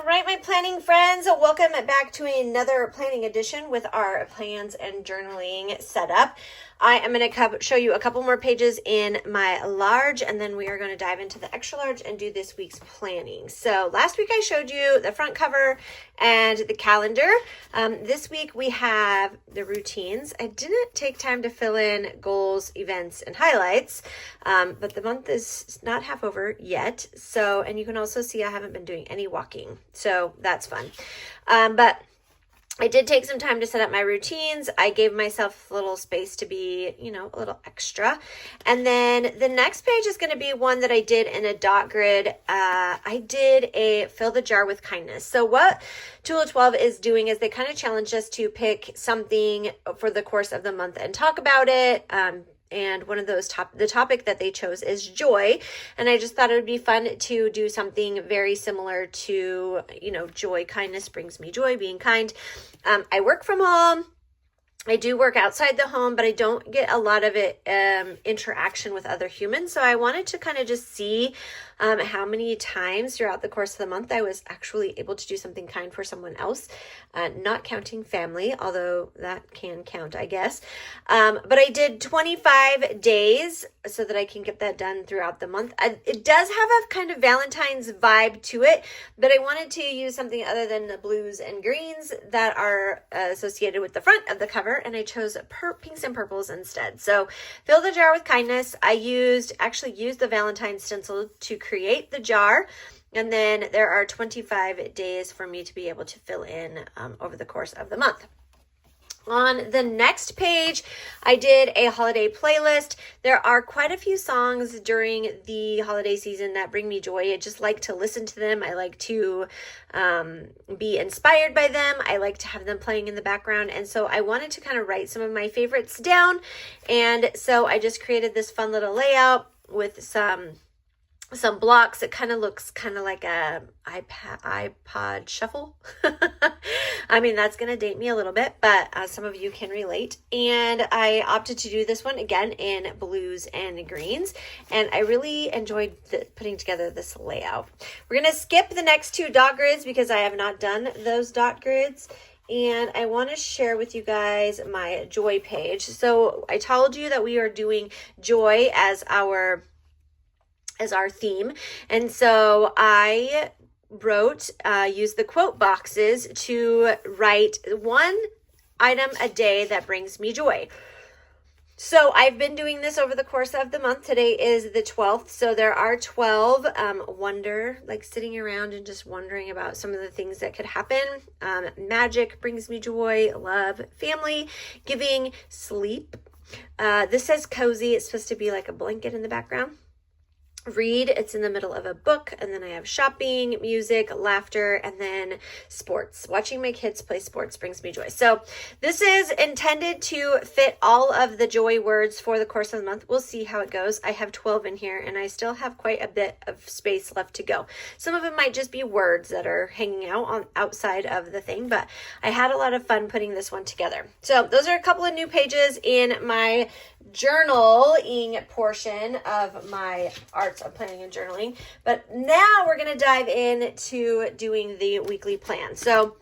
All right, my planning friends, welcome back to another planning edition with our plans and journaling setup. I am going to show you a couple more pages in my large, and then we are going to dive into the extra large and do this week's planning. So last week I showed you the front cover and the calendar. This week we have the routines. I didn't take time to fill in goals, events, and highlights, but the month is not half over yet. So, and you can also see I haven't been doing any walking, so that's fun. But I did take some time to set up my routines. I gave myself a little space to be, a little extra. And then the next page is going to be one that I did in a dot grid. I did a fill the jar with kindness. So what Tool 12 is doing is they kind of challenge us to pick something for the course of the month and talk about it. And one of those the topic that they chose is joy. And I just thought it would be fun to do something very similar to, joy. Kindness brings me joy, being kind. I work from home. I do work outside the home, but I don't get a lot of it interaction with other humans. So I wanted to kind of just see how many times throughout the course of the month I was actually able to do something kind for someone else, not counting family, although that can count, I guess. But I did 25 days so that I can get that done throughout the month. It does have a kind of Valentine's vibe to it, but I wanted to use something other than the blues and greens that are associated with the front of the cover, and I chose pinks and purples instead. So fill the jar with kindness. I actually used the Valentine stencil to create the jar, and then there are 25 days for me to be able to fill in over the course of the month. On the next page, I did a holiday playlist. There are quite a few songs during the holiday season that bring me joy. I just like to listen to them. I like to be inspired by them. I like to have them playing in the background. And so I wanted to kind of write some of my favorites down. And so I just created this fun little layout with some blocks. It kind of looks kind of like a iPod shuffle. I mean, that's going to date me a little bit, but some of you can relate. And I opted to do this one again in blues and greens. And I really enjoyed putting together this layout. We're going to skip the next two dot grids because I have not done those dot grids. And I want to share with you guys my joy page. So I told you that we are doing joy as our theme. And so I used the quote boxes to write one item a day that brings me joy. So I've been doing this over the course of the month. Today is the 12th. So there are 12 like sitting around and just wondering about some of the things that could happen. Magic brings me joy, love, family, giving, sleep. This says cozy. It's supposed to be like a blanket in the background. Read, it's in the middle of a book, and then I have shopping, music, laughter, and then sports. Watching my kids play sports brings me joy. So this is intended to fit all of the joy words for the course of the month. We'll see how it goes. I have 12 in here, and I still have quite a bit of space left to go. Some of them might just be words that are hanging out on outside of the thing, but I had a lot of fun putting this one together. So those are a couple of new pages in my journaling portion of my arts of planning and journaling. But now we're going to dive into doing the weekly plan. So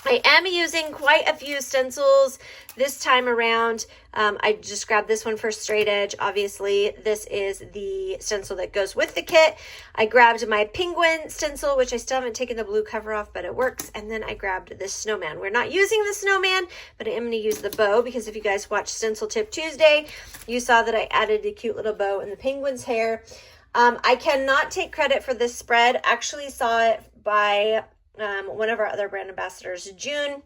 I am using quite a few stencils this time around. I just grabbed this one for straight edge. Obviously, this is the stencil that goes with the kit. I grabbed my penguin stencil, which I still haven't taken the blue cover off, but it works. And then I grabbed this snowman. We're not using the snowman, but I am going to use the bow because if you guys watched Stencil Tip Tuesday, you saw that I added a cute little bow in the penguin's hair. I cannot take credit for this spread. I actually saw it by one of our other brand ambassadors, June.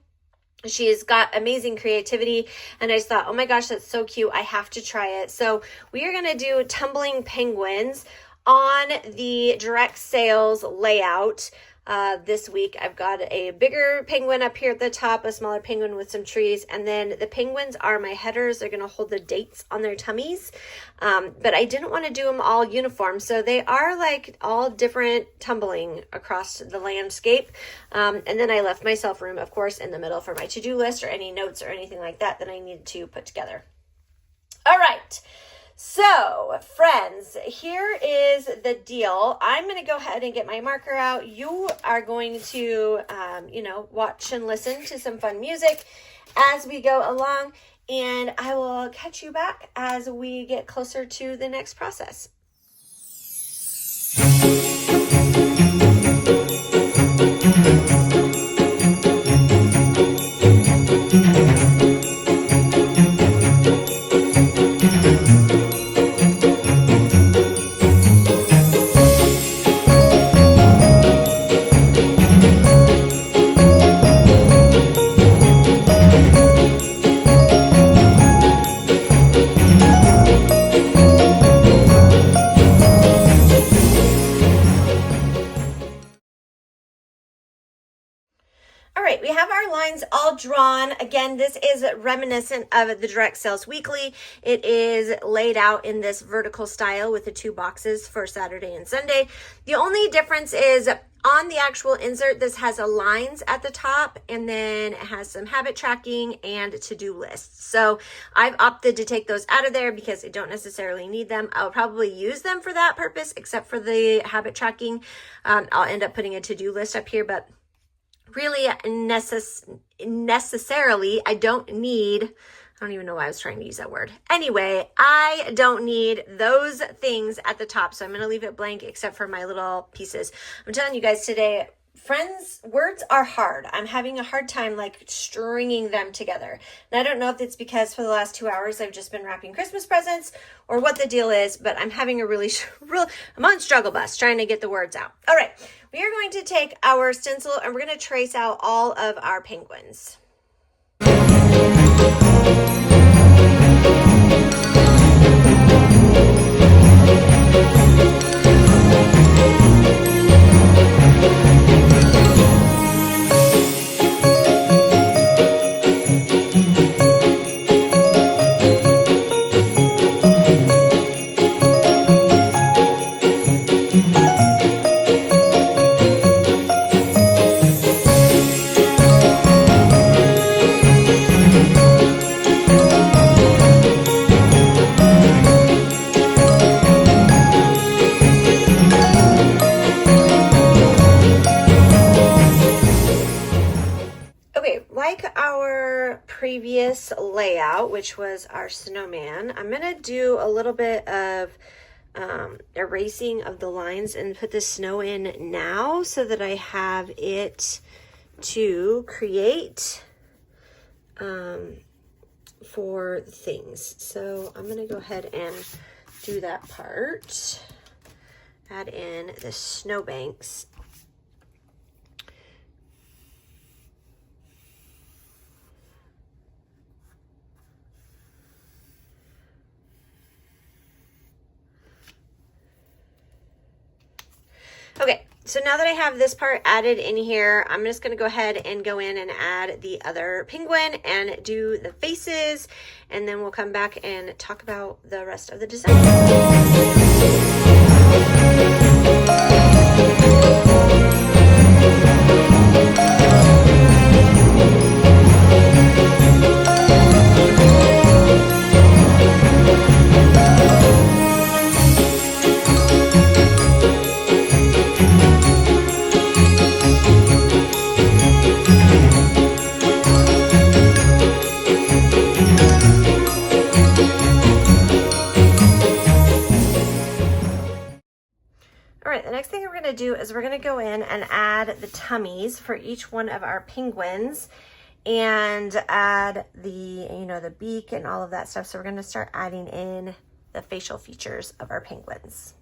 She's got amazing creativity, and I just thought, oh my gosh, that's so cute. I have to try it. So we are going to do tumbling penguins on the direct sales layout. This week I've got a bigger penguin up here at the top, a smaller penguin with some trees, and then the penguins are my headers. They're going to hold the dates on their tummies, but I didn't want to do them all uniform, so they are like all different tumbling across the landscape, and then I left myself room, of course, in the middle for my to-do list or any notes or anything like that I needed to put together. All right. So, friends, here is the deal. I'm going to go ahead and get my marker out. You are going to, watch and listen to some fun music as we go along, and I will catch you back as we get closer to the next process. All right, we have our lines all drawn. Again, this is reminiscent of the Direct Sales Weekly. It is laid out in this vertical style with the 2 boxes for Saturday and Sunday. The only difference is on the actual insert, this has a lines at the top, and then it has some habit tracking and to-do lists. So I've opted to take those out of there because I don't necessarily need them. I'll probably use them for that purpose, except for the habit tracking. I'll end up putting a to-do list up here, but really necessarily, I don't even know why I was trying to use that word. Anyway, I don't need those things at the top, so I'm going to leave it blank except for my little pieces. I'm telling you guys today, friends, words are hard. I'm having a hard time stringing them together. And I don't know if it's because for the last 2 hours I've just been wrapping Christmas presents or what the deal is, but I'm having a I'm on struggle bus trying to get the words out. All right, we are going to take our stencil and we're going to trace out all of our penguins. Previous layout, which was our snowman, I'm going to do a little bit of erasing of the lines and put the snow in now so that I have it to create for things. So I'm going to go ahead and do that part. Add in the snowbanks. Okay, so now that I have this part added in here, I'm just going to go ahead and go in and add the other penguin and do the faces, and then we'll come back and talk about the rest of the design. Do is we're going to go in and add the tummies for each one of our penguins and add the the beak and all of that stuff. So we're going to start adding in the facial features of our penguins.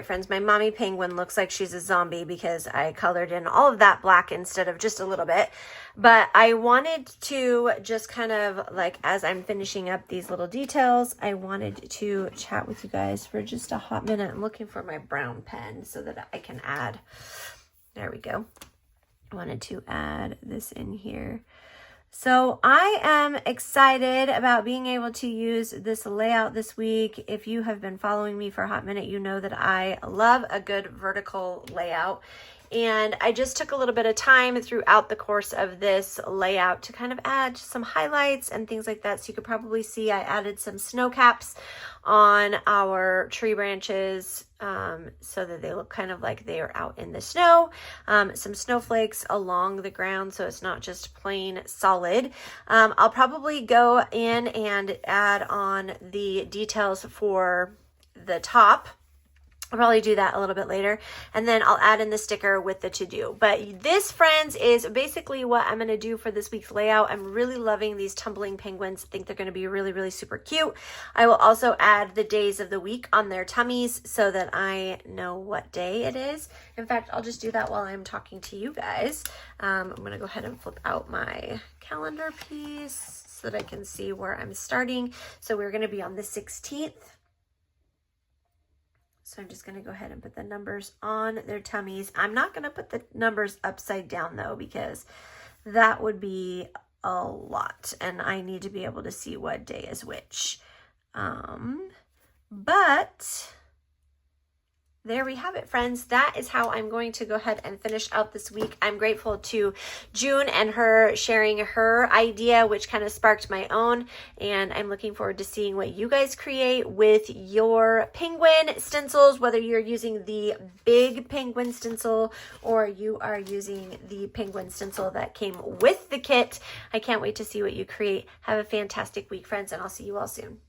right, friends, my mommy penguin looks like she's a zombie because I colored in all of that black instead of just a little bit. But I wanted to just kind of like, as I'm finishing up these little details, I wanted to chat with you guys for just a hot minute. I'm looking for my brown pen so that I can add, there we go. I wanted to add this in here. So I am excited about being able to use this layout this week. If you have been following me for a hot minute, you know that I love a good vertical layout. And I just took a little bit of time throughout the course of this layout to kind of add some highlights and things like that. So you could probably see I added some snow caps on our tree branches so that they look kind of like they are out in the snow. Some snowflakes along the ground so it's not just plain solid. I'll probably go in and add on the details for the top. I'll probably do that a little bit later, and then I'll add in the sticker with the to-do. But this, friends, is basically what I'm going to do for this week's layout. I'm really loving these tumbling penguins. I think they're going to be really, really super cute. I will also add the days of the week on their tummies so that I know what day it is. In fact, I'll just do that while I'm talking to you guys. I'm going to go ahead and flip out my calendar piece so that I can see where I'm starting. So we're going to be on the 16th. So I'm just going to go ahead and put the numbers on their tummies. I'm not going to put the numbers upside down though, because that would be a lot and I need to be able to see what day is which. But there we have it, friends. That is how I'm going to go ahead and finish out this week. I'm grateful to June and her sharing her idea, which kind of sparked my own. And I'm looking forward to seeing what you guys create with your penguin stencils, whether you're using the big penguin stencil or you are using the penguin stencil that came with the kit. I can't wait to see what you create. Have a fantastic week, friends, and I'll see you all soon.